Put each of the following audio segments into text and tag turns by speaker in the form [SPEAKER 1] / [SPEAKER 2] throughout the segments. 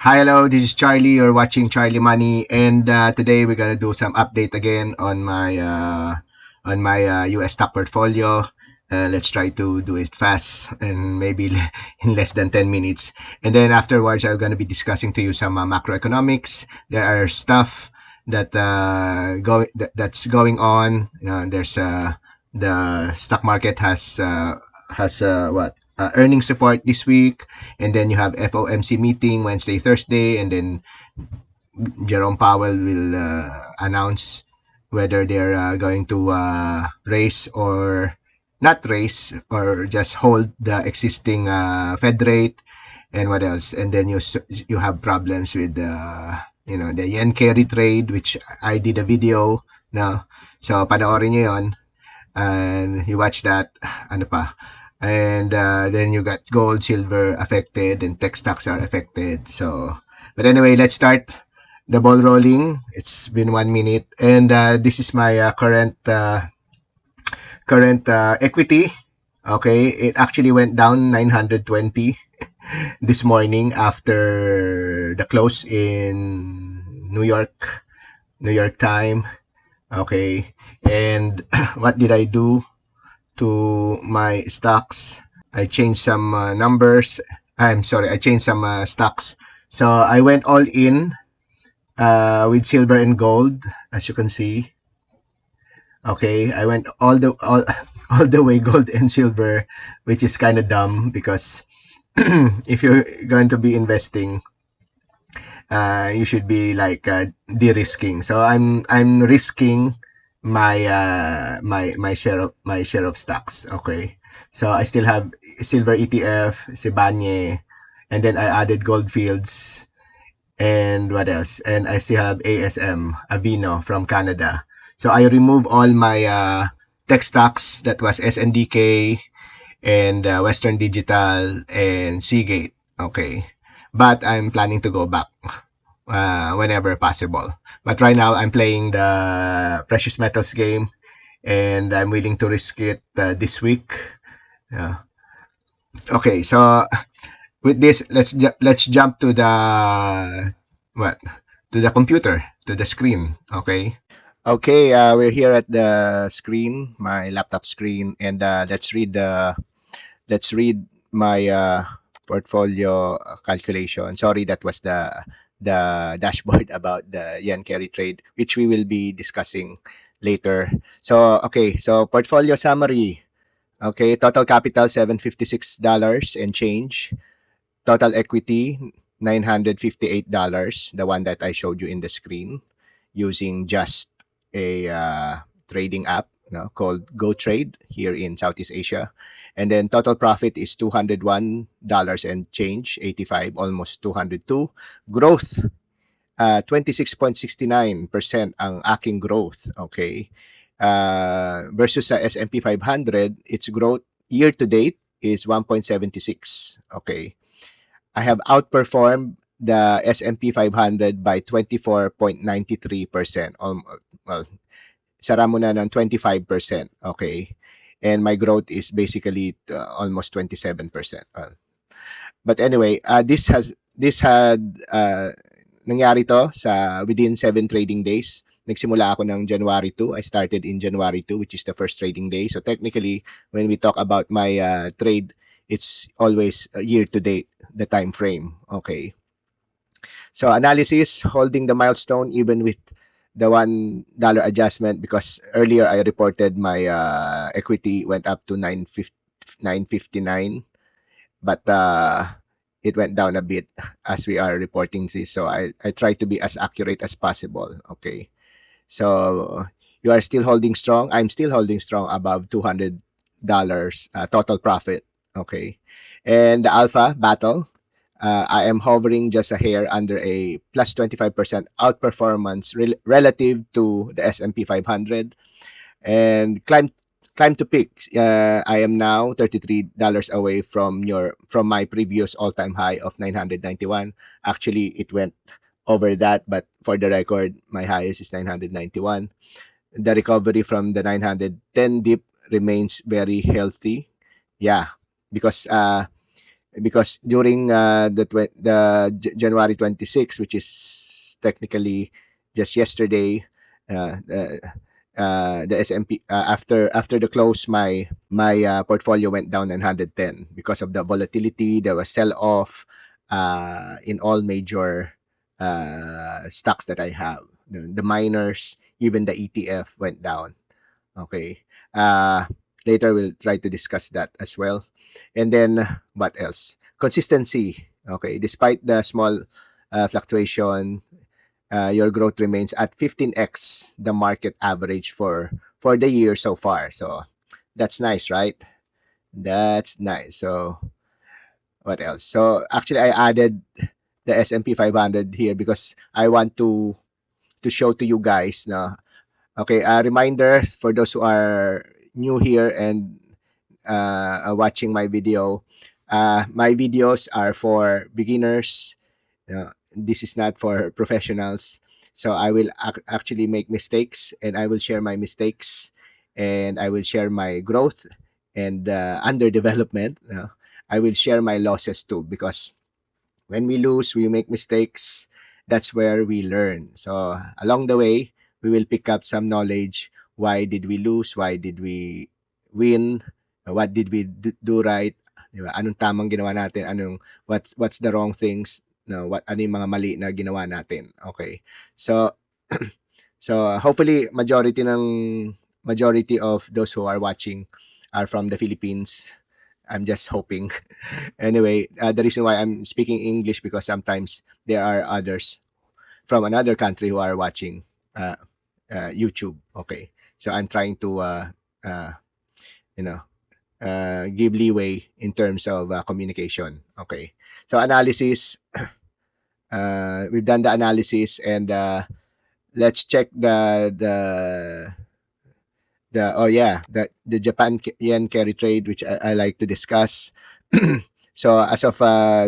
[SPEAKER 1] Hi, hello. This is Charlie. You're watching Charlie Money, and today we're gonna do some update again on my U.S. stock portfolio. Let's try to do it fast and maybe in less than 10 minutes. And then afterwards, I'm gonna be discussing to you some macroeconomics. There are stuff that's going on. The stock market has what earnings report this week, and then you have FOMC meeting Wednesday, Thursday, and then Jerome Powell will announce whether they're going to raise or not raise or just hold the existing Fed rate, and what else? And then you have problems with the yen carry trade, which I did a video now. So panoorin niyo yon and you watch that. Ano pa? And then you got gold, silver affected, and tech stocks are affected. So, but anyway, let's start the ball rolling. It's been 1 minute, and this is my current equity. Okay, it actually went down 920 this morning after the close in New York time. Okay, and what did I do to my stocks? I changed some numbers. I'm sorry, I changed some stocks. So I went all in with silver and gold, as you can see. Okay, I went all the way gold and silver, which is kind of dumb because if you're going to be investing, you should be like de-risking. So I'm risking my share of stocks. Okay, so I still have silver ETF, Sibanye, and then I added Goldfields, and what else? And I still have ASM, Avino from Canada. So I remove all my tech stocks that was SNDK and Western Digital and Seagate. Okay, but I'm planning to go back whenever possible. But right now, I'm playing the precious metals game, and I'm willing to risk it this week. Yeah. Okay, so with this, let's jump to the what to the computer, to the screen. Okay.
[SPEAKER 2] Okay, we're here at the screen, my laptop screen, and let's read my portfolio calculation. Sorry, that was the dashboard about the yen carry trade, which we will be discussing later. So portfolio summary. Okay, total capital $756 and change. Total equity $958, the one that I showed you in the screen, using just a trading app called GoTrade here in Southeast Asia. And then total profit is $201 and change, 85, almost 202. Growth, 26.69% ang aking growth. Okay. Versus sa S&P 500, its growth year to date is 1.76. Okay. I have outperformed the S&P 500 by 24.93%. Well, sara mo na ng 25%. Okay. And my growth is basically almost 27%. But anyway, this had nangyari to sa within 7 trading days. Nagsimula ako ng January 2. I started in January 2, which is the first trading day. So technically, when we talk about my trade, it's always year to date, the time frame. Okay. So analysis, holding the milestone even with the $1 adjustment, because earlier I reported my equity went up to 959, but it went down a bit as we are reporting this. So I try to be as accurate as possible. Okay. So you are still holding strong. I'm still holding strong above $200 total profit. Okay. And the alpha battle, I am hovering just a hair under a plus 25% outperformance relative to the S&P 500. And climb to peak. I am now $33 away from my previous all-time high of 991. Actually, it went over that, but for the record, my highest is 991. The recovery from the 910 dip remains very healthy. Yeah, because because during January 26, which is technically just yesterday, the S&P, after the close, my portfolio went down 910 because of the volatility. There was sell off in all major stocks that I have. The miners, even the ETF went down. Okay. Later we'll try to discuss that as well. And then what else? Consistency. Okay. Despite the small fluctuation, your growth remains at 15x the market average for the year so far. So that's nice, right? That's nice. So what else? So actually, I added the S&P 500 here because I want to show to you guys na. Okay, a reminder for those who are new here and watching my video. My videos are for beginners. This is not for professionals. So I will actually make mistakes and I will share my mistakes and I will share my growth and underdevelopment. I will share my losses too because when we lose, we make mistakes. That's where we learn. So along the way, we will pick up some knowledge. Why did we lose? Why did we win? What did we do right? Di ba? Anong tamang ginawa natin? What's the wrong things? No, ano yung mga mali na ginawa natin? Okay. So so hopefully majority of those who are watching are from the Philippines. I'm just hoping. Anyway, the reason why I'm speaking English because sometimes there are others from another country who are watching YouTube. Okay, so I'm trying to you know give leeway in terms of communication. Okay, so analysis. We've done the analysis and let's check the Japan yen carry trade, which I like to discuss. So as of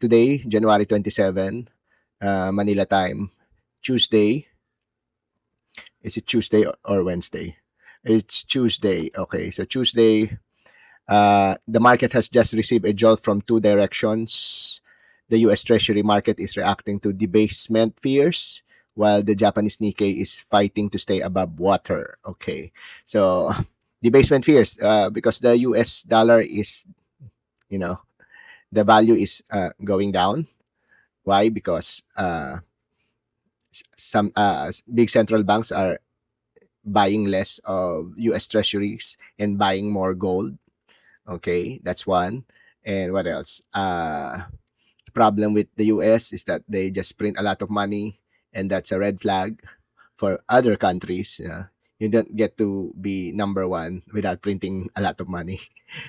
[SPEAKER 2] today, January 27, Manila time, Tuesday. Is it Tuesday or Wednesday? It's Tuesday. Okay, so Tuesday, the market has just received a jolt from two directions. The U.S. Treasury market is reacting to debasement fears, while the Japanese Nikkei is fighting to stay above water. Okay, so debasement fears because the U.S. dollar is, the value is going down. Why? Because some big central banks are buying less of U.S. treasuries and buying more gold. Okay, that's one. And what else? The problem with the U.S. is that they just print a lot of money, and that's a red flag for other countries. You don't get to be number one without printing a lot of money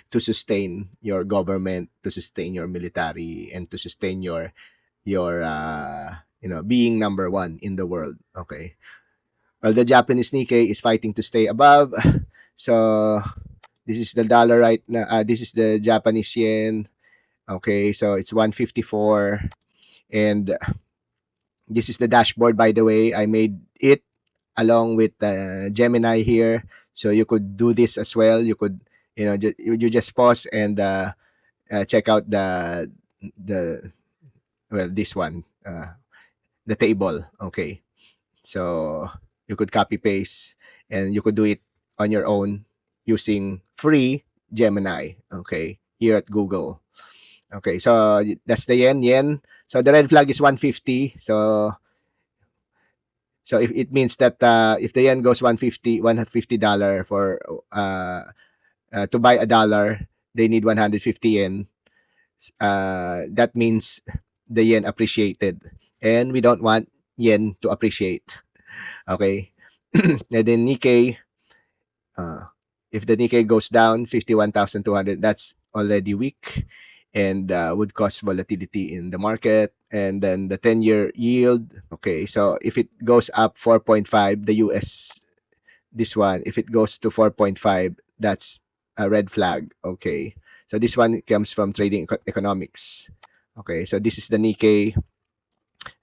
[SPEAKER 2] to sustain your government, to sustain your military, and to sustain your being number one in the world. Okay. Well, the Japanese Nikkei is fighting to stay above. So this is the dollar right now. This is the Japanese yen. Okay, so it's 154, and this is the dashboard. By the way, I made it along with Gemini here, so you could do this as well. You could, you just pause and check out the this one, the table. Okay, so you could copy paste and you could do it on your own using free Gemini. Okay, here at Google. Okay, so that's the yen. So the red flag is 150. So if it means that if the yen goes 150 $150 for to buy a dollar, they need 150 yen. That means the yen appreciated, and we don't want yen to appreciate. Okay, and then Nikkei. If the Nikkei goes down 51,200, that's already weak and would cause volatility in the market. And then the 10-year yield. Okay, so if it goes up 4.5, the US, this one, if it goes to 4.5, that's a red flag. Okay, so this one comes from trading economics. Okay, so this is the Nikkei.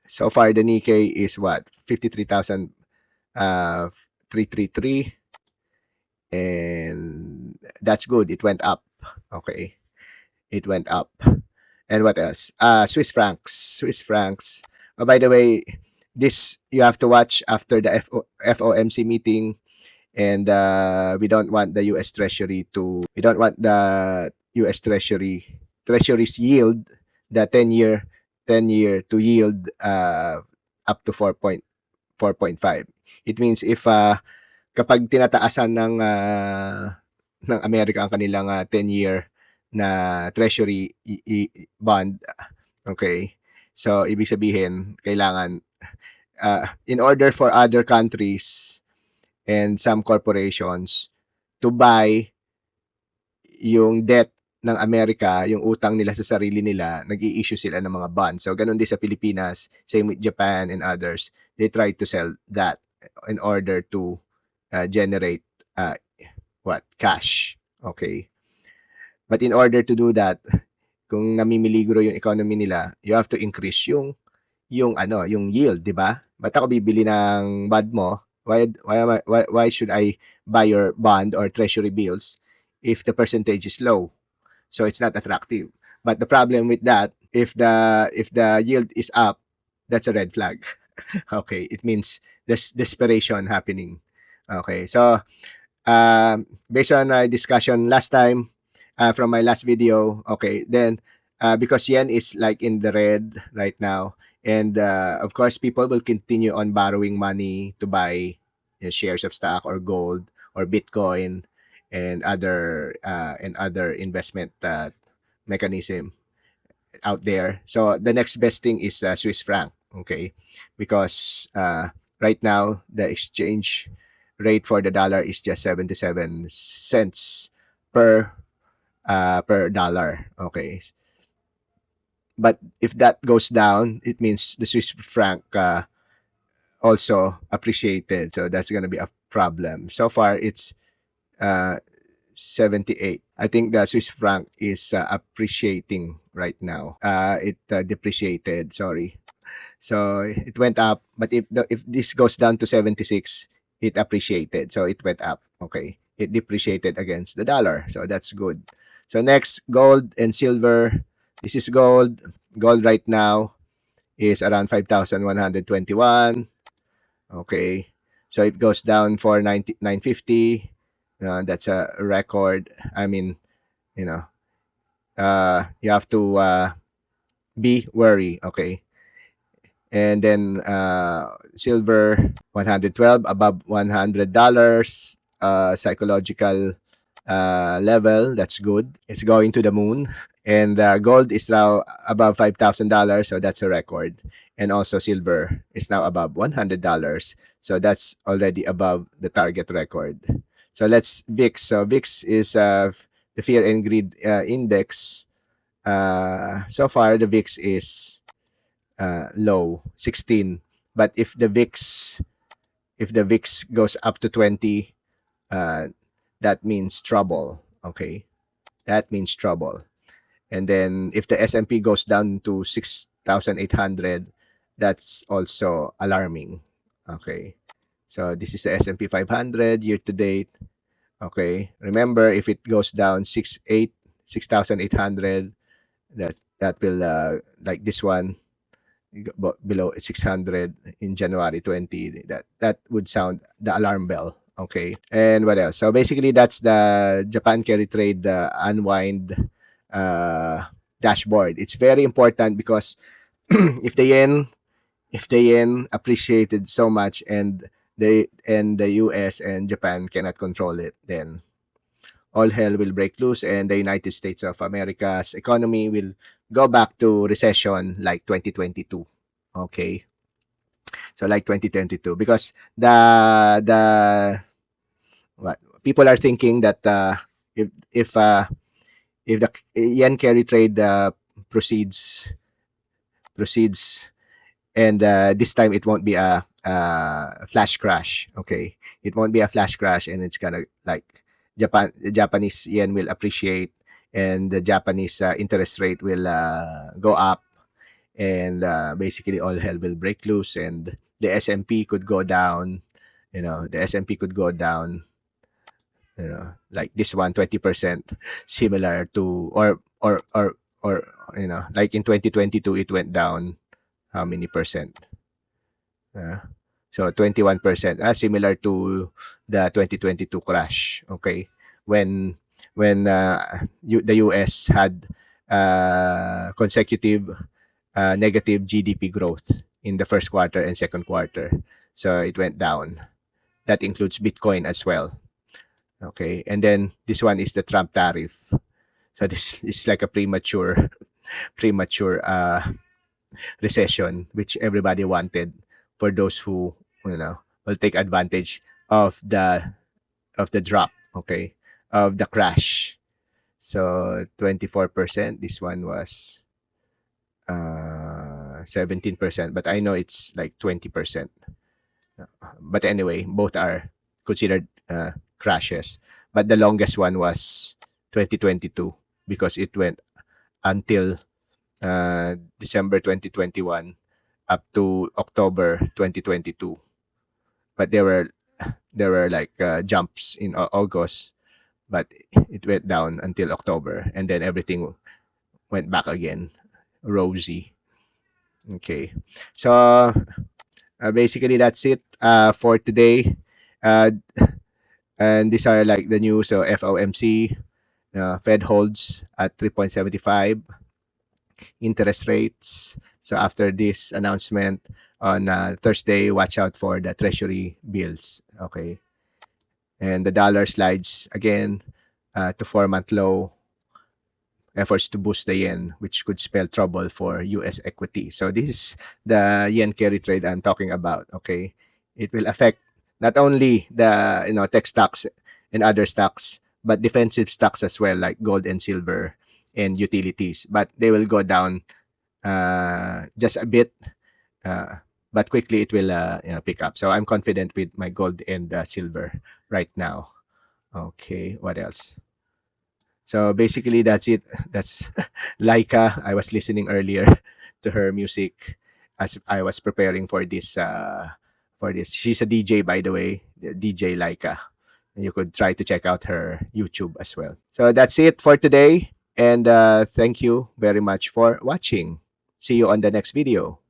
[SPEAKER 2] So far, the Nikkei is what? 53,333. And that's good. It went up. Okay. It went up. And what else? Swiss francs. Swiss francs. Oh, by the way, this you have to watch after the FOMC meeting, and we don't want the U.S. Treasury to. We don't want the U.S. Treasury's yield, the 10-year to yield up to 4.5. It means if kapag tinataasan ng Amerika ang kanilang 10-year na treasury bond, okay, so ibig sabihin kailangan in order for other countries and some corporations to buy yung debt ng Amerika, yung utang nila sa sarili nila, nag-i-issue sila ng mga bonds. So ganun din sa Pilipinas, same with Japan and others, they try to sell that in order to generate cash. Okay. But in order to do that, kung namimiligro yung economy nila, you have to increase yung yield, di ba? Ba't ako bibili ng bond mo? Why should I buy your bond or treasury bills if the percentage is low? So it's not attractive. But the problem with that, if the yield is up, that's a red flag. Okay, it means there's desperation happening. Okay, so based on our discussion last time from my last video, okay, then because yen is like in the red right now, and of course people will continue on borrowing money to buy shares of stock or gold or Bitcoin and other investment mechanism out there. So the next best thing is Swiss franc, okay, because right now the exchange rate for the dollar is just 77 cents per dollar, okay. But if that goes down, it means the Swiss franc also appreciated, so that's going to be a problem. So far it's 78. I think the Swiss franc is appreciating right now. It depreciated, sorry. So it went up, but if this goes down to 76, it appreciated, so it went up. Okay, it depreciated against the dollar, so that's good. So next, gold and silver. This is gold. Gold right now is around 5,121. Okay, so it goes down for 950. That's a record. I mean, you have to be wary. Okay. And then silver 112 above $100 psychological level. That's good. It's going to the moon. And gold is now above $5,000, so that's a record. And also silver is now above $100, so that's already above the target record. So let's VIX. So VIX is the fear and greed index. So far the VIX is low, 16. But if the VIX goes up to 20, that means trouble. Okay, that means trouble. And then if the S&P goes down to 6,800, that's also alarming. Okay, so this is the S&P 500 year to date. Okay, remember, if it goes down 6,800, that will like this one, below 600 in January 20, that would sound the alarm bell. Okay, and what else? So basically that's the Japan carry trade unwind dashboard. It's very important because if the yen appreciated so much and the US and Japan cannot control it, then all hell will break loose and the United States of America's economy will go back to recession like 2022. Okay, so like 2022, because what people are thinking that if the yen carry trade proceeds, and this time it won't be a flash crash. Okay, it won't be a flash crash, and it's gonna like Japanese yen will appreciate, and the Japanese interest rate will go up, and basically all hell will break loose, and the S&P could go down. The S&P could go down, like this one, 20%, similar to or or like in 2022 it went down how many percent? So 21%, similar to the 2022 crash. Okay, when the US had consecutive negative GDP growth in the first quarter and second quarter, so it went down. That includes Bitcoin as well. Okay, and then this one is the Trump tariff. So this is like a premature recession, which everybody wanted, for those who will take advantage of the drop, okay, of the crash. So 24%. This one was 17%, but I know it's like 20%. But anyway, both are considered crashes. But the longest one was 2022 because it went until December 2021 up to October 2022. But there were like jumps in August, but it went down until October, and then everything went back again, rosy. Okay, so basically that's it for today. And these are like the news. So FOMC, Fed holds at 3.75 interest rates. So after this announcement on Thursday, watch out for the Treasury bills. Okay, and the dollar slides again to 4-month low. Efforts to boost the yen, which could spell trouble for U.S. equity. So this is the yen carry trade I'm talking about. Okay, it will affect not only the tech stocks and other stocks, but defensive stocks as well, like gold and silver and utilities. But they will go down just a bit, but quickly it will pick up. So I'm confident with my gold and silver right now. Okay, what else? So basically that's it. That's Laika. I was listening earlier to her music as I was preparing for this. She's a DJ, by the way, DJ Laika. And you could try to check out her YouTube as well. So that's it for today, and thank you very much for watching. See you on the next video.